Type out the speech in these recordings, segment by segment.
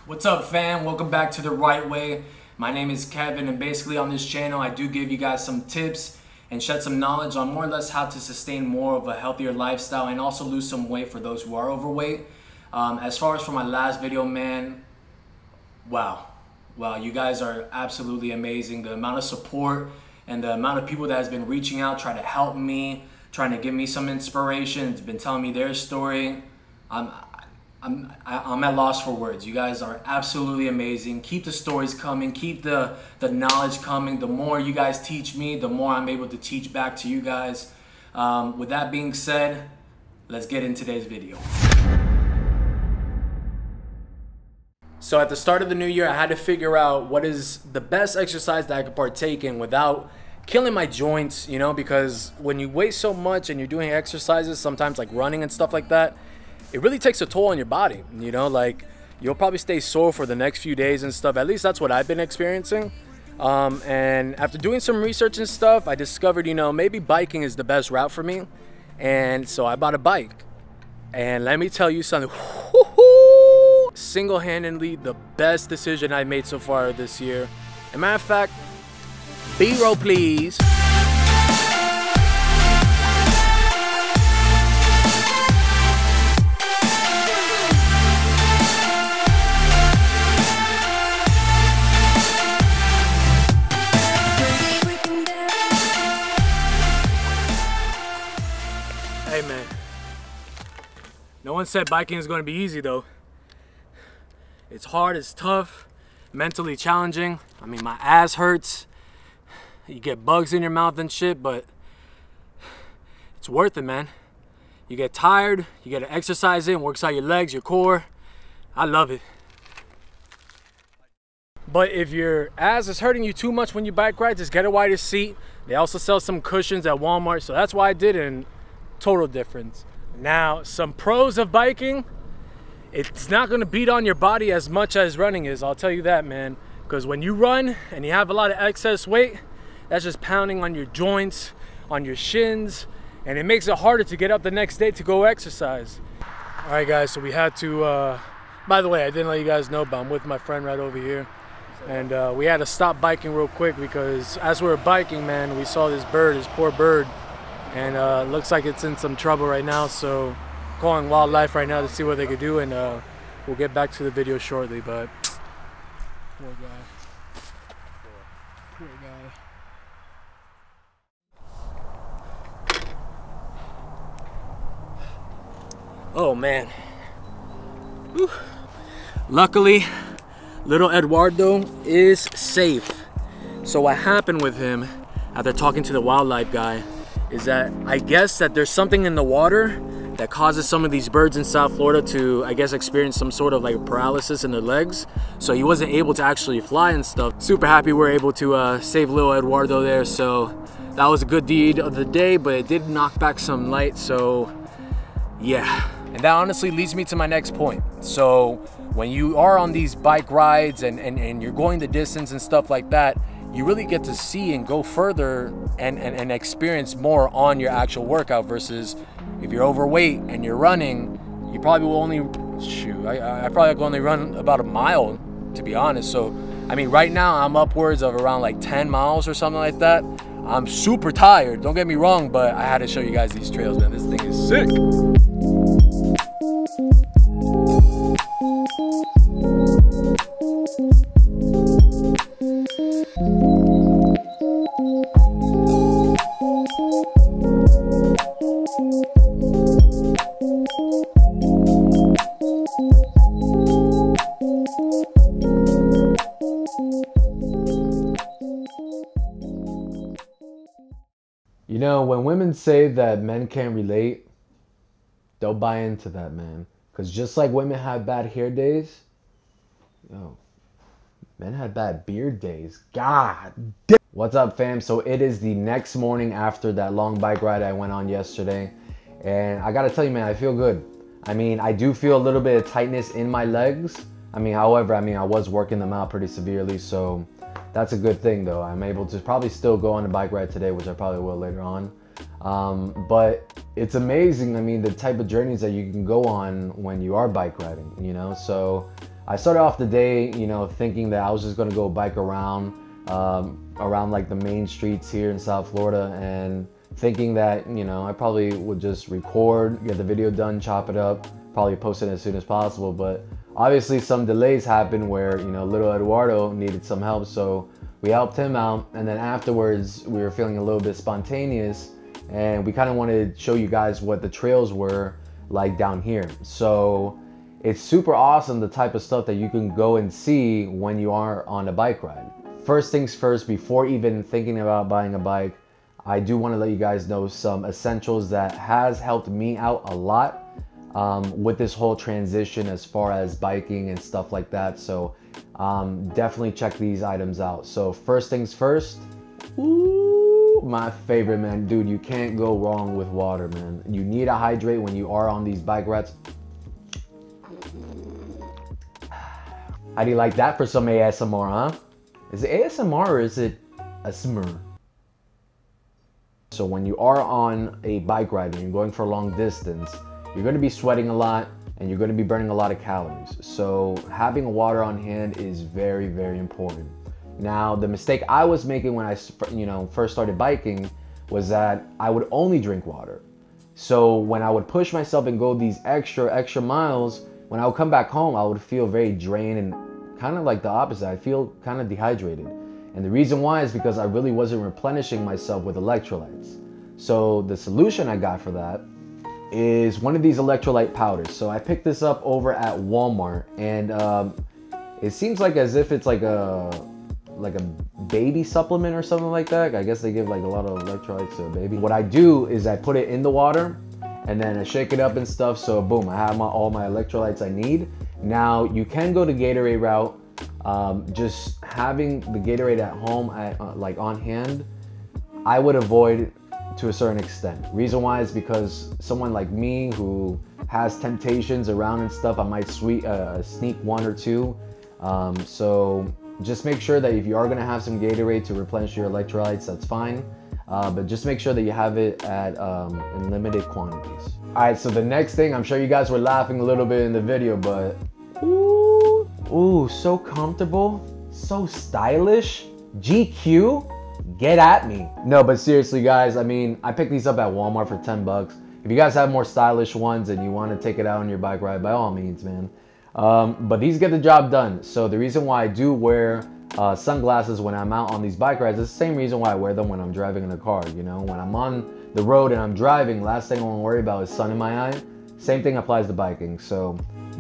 What's up, fam? Welcome back to The Right Way. My name is Kevin, and basically on this channel I do give you guys some tips and shed some knowledge on more or less how to sustain more of a healthier lifestyle and also lose some weight for those who are overweight. As far as for my last video, man, wow, you guys are absolutely amazing. The amount of support and the amount of people that has been reaching out, trying to help me, trying to give me some inspiration, it's been telling me their story. I'm at loss for words. You guys are absolutely amazing. Keep the stories coming. Keep the knowledge coming. The more you guys teach me, the more I'm able to teach back to you guys. With that being said, let's get into today's video. So at the start of the new year, I had to figure out what is the best exercise that I could partake in without killing my joints, you know, because when you weigh so much and you're doing exercises, sometimes like running and stuff like that, it really takes a toll on your body, you know, like you'll probably stay sore for the next few days and stuff. At least that's what I've been experiencing. And after doing some research and stuff, I discovered, you know, maybe biking is the best route for me. And so I bought a bike. And let me tell you something, single-handedly the best decision I made so far this year. As a matter of fact, B-roll please. Hey man, no one said biking is going to be easy though. It's hard, it's tough, mentally challenging. I mean, my ass hurts. You get bugs in your mouth and shit, but it's worth it, man. You get tired, you get to exercise in, works out your legs, your core. I love it. But if your ass is hurting you too much when you bike ride, just get a wider seat. They also sell some cushions at Walmart, so that's why I did it, and total difference. Now, some pros of biking, it's not gonna beat on your body as much as running is, I'll tell you that, man. Because when you run and you have a lot of excess weight, that's just pounding on your joints, on your shins, and it makes it harder to get up the next day to go exercise. All right, guys, so we had to, by the way, I didn't let you guys know, but I'm with my friend right over here. And we had to stop biking real quick because as we were biking, man, we saw this bird, this poor bird, and looks like it's in some trouble right now. So calling wildlife right now to see what they could do, and we'll get back to the video shortly. But poor guy, poor guy. Oh man. Whew. Luckily, little Eduardo is safe. So what happened with him after talking to the wildlife guy is that I guess that there's something in the water that causes some of these birds in South Florida to, I guess, experience some sort of like paralysis in their legs. So he wasn't able to actually fly and stuff. Super happy we were able to save little Eduardo there. So that was a good deed of the day, but it did knock back some light. So yeah. And that honestly leads me to my next point. So when you are on these bike rides and you're going the distance and stuff like that, you really get to see and go further and experience more on your actual workout versus if you're overweight and you're running, you probably will only, shoot, I probably can only run about a mile, to be honest. So, I mean, right now I'm upwards of around like 10 miles or something like that. I'm super tired, don't get me wrong, but I had to show you guys these trails, man. This thing is sick. You know, when women say that men can't relate, they'll buy into that, man. Because just like women have bad hair days, yo, men had bad beard days. God damn. What's up, fam? So it is the next morning after that long bike ride I went on yesterday. And I gotta tell you, man, I feel good. I mean, I do feel a little bit of tightness in my legs. However, I was working them out pretty severely, so that's a good thing though. I'm able to probably still go on a bike ride today, which I probably will later on. But it's amazing, I mean, the type of journeys that you can go on when you are bike riding, you know? So I started off the day, you know, thinking that I was just gonna go bike around, around like the main streets here in South Florida, and thinking that, you know, I probably would just record, get the video done, chop it up, probably post it as soon as possible. But obviously some delays happened where, you know, little Eduardo needed some help, so we helped him out. And then afterwards we were feeling a little bit spontaneous, and we kind of wanted to show you guys what the trails were like down here. So it's super awesome, the type of stuff that you can go and see when you are on a bike ride. First things first, before even thinking about buying a bike, I do want to let you guys know some essentials that has helped me out a lot with this whole transition as far as biking and stuff like that. So definitely check these items out. So first things first, ooh, my favorite, man. Dude, you can't go wrong with water, man. You need to hydrate when you are on these bike rides. How do you like that for some ASMR, huh? Is it ASMR or is it ASMR? So when you are on a bike ride and you're going for a long distance, you're going to be sweating a lot and you're going to be burning a lot of calories. So having water on hand is very, very important. Now, the mistake I was making when I, first started biking was that I would only drink water. So when I would push myself and go these extra miles, when I would come back home, I would feel very drained and kind of like the opposite. I feel kind of dehydrated. And the reason why is because I really wasn't replenishing myself with electrolytes. So the solution I got for that is one of these electrolyte powders. So I picked this up over at Walmart, and it seems like as if it's like a baby supplement or something like that. I guess they give like a lot of electrolytes to a baby. What I do is I put it in the water and then I shake it up and stuff. So boom, I have all my electrolytes I need. Now you can go the Gatorade route. Just having the Gatorade at home, like on hand, I would avoid to a certain extent. Reason why is because someone like me who has temptations around and stuff, I might sneak one or two. So just make sure that if you are gonna have some Gatorade to replenish your electrolytes, that's fine. But just make sure that you have it at in limited quantities. All right, so the next thing, I'm sure you guys were laughing a little bit in the video, but ooh, so comfortable, so stylish. GQ, get at me. No, but seriously guys, I mean, I picked these up at Walmart for 10 bucks. If you guys have more stylish ones and you want to take it out on your bike ride, by all means, man. But these get the job done. So the reason why I do wear sunglasses when I'm out on these bike rides is the same reason why I wear them when I'm driving in a car. You know, when I'm on the road and I'm driving, last thing I want to worry about is sun in my eye. Same thing applies to biking. So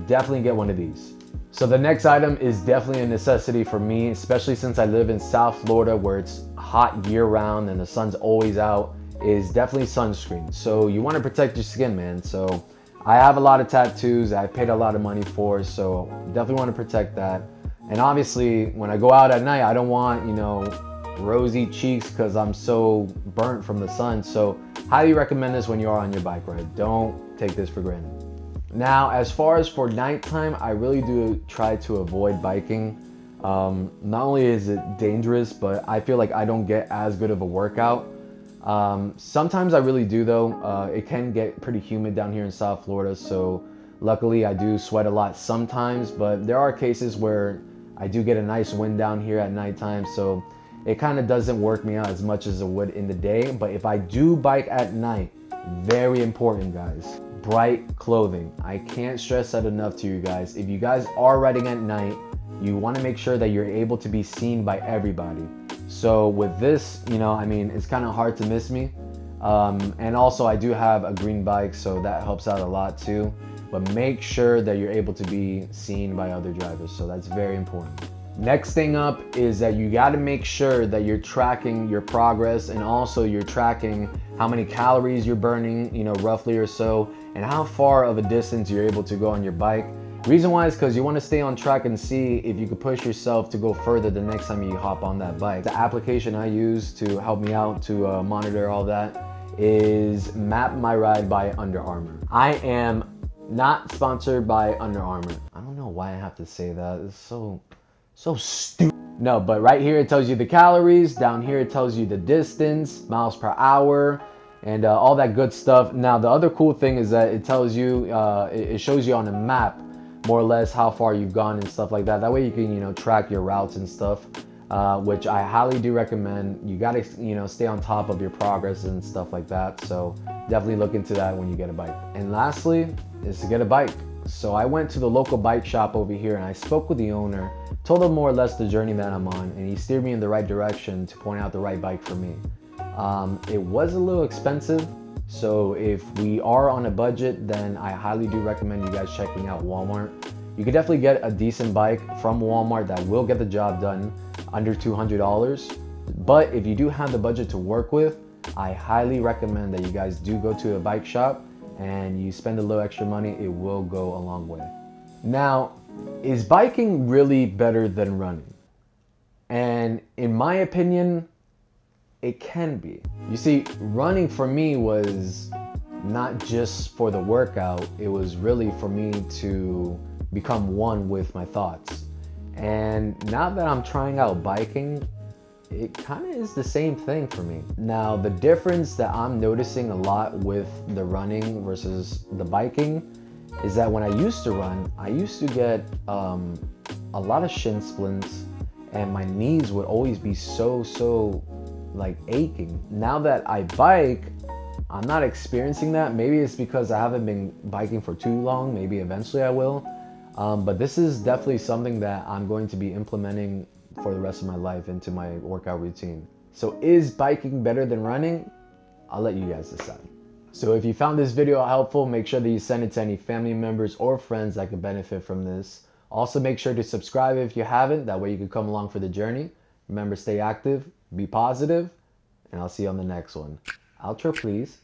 definitely get one of these. So the next item is definitely a necessity for me, especially since I live in South Florida where it's hot year round and the sun's always out, is definitely sunscreen. So you want to protect your skin, man. So I have a lot of tattoos I paid a lot of money for, so definitely want to protect that. And obviously when I go out at night, I don't want, you know, rosy cheeks because I'm so burnt from the sun. So highly recommend this when you are on your bike ride. Don't take this for granted. Now, as far as for nighttime, I really do try to avoid biking. Not only is it dangerous, but I feel like I don't get as good of a workout. Sometimes I really do though. It can get pretty humid down here in South Florida, so luckily I do sweat a lot sometimes, but there are cases where I do get a nice wind down here at nighttime, so it kind of doesn't work me out as much as it would in the day. But if I do bike at night, very important guys, bright clothing. I can't stress that enough to you guys. If you guys are riding at night, you want to make sure that you're able to be seen by everybody. So with this, you know, I mean, it's kind of hard to miss me. And also I do have a green bike, so that helps out a lot too. But make sure that you're able to be seen by other drivers. So that's very important. Next thing up is that you got to make sure that you're tracking your progress, and also you're tracking how many calories you're burning, you know, roughly or so, and how far of a distance you're able to go on your bike. Reason why is because you want to stay on track and see if you could push yourself to go further the next time you hop on that bike. The application I use to help me out to monitor all that is Map My Ride by Under Armour. I am not sponsored by Under Armour. I don't know why I have to say that. It's so stupid. No, but right here it tells you the calories. Down here it tells you the distance, miles per hour, and all that good stuff. Now the other cool thing is that it tells you, it shows you on a map more or less how far you've gone and stuff like that. That way you can, you know, track your routes and stuff, which I highly do recommend. You gotta, you know, stay on top of your progress and stuff like that. So definitely look into that when you get a bike. And lastly is to get a bike. So I went to the local bike shop over here and I spoke with the owner, told him more or less the journey that I'm on, and he steered me in the right direction to point out the right bike for me. It was a little expensive, so if we are on a budget, then I highly do recommend you guys checking out Walmart. You could definitely get a decent bike from Walmart that will get the job done under $200. But if you do have the budget to work with, I highly recommend that you guys do go to a bike shop and you spend a little extra money. It will go a long way. Now, is biking really better than running? And in my opinion, it can be. You see, running for me was not just for the workout, it was really for me to become one with my thoughts. And now that I'm trying out biking, it kind of is the same thing for me. Now, the difference that I'm noticing a lot with the running versus the biking is that when I used to run, I used to get a lot of shin splints and my knees would always be so like aching. Now that I bike, I'm not experiencing that. Maybe it's because I haven't been biking for too long. Maybe eventually I will. But this is definitely something that I'm going to be implementing for the rest of my life into my workout routine. So is biking better than running? I'll let you guys decide. So if you found this video helpful, make sure that you send it to any family members or friends that could benefit from this. Also make sure to subscribe if you haven't, that way you can come along for the journey. Remember, stay active, be positive, and I'll see you on the next one. Outro, please.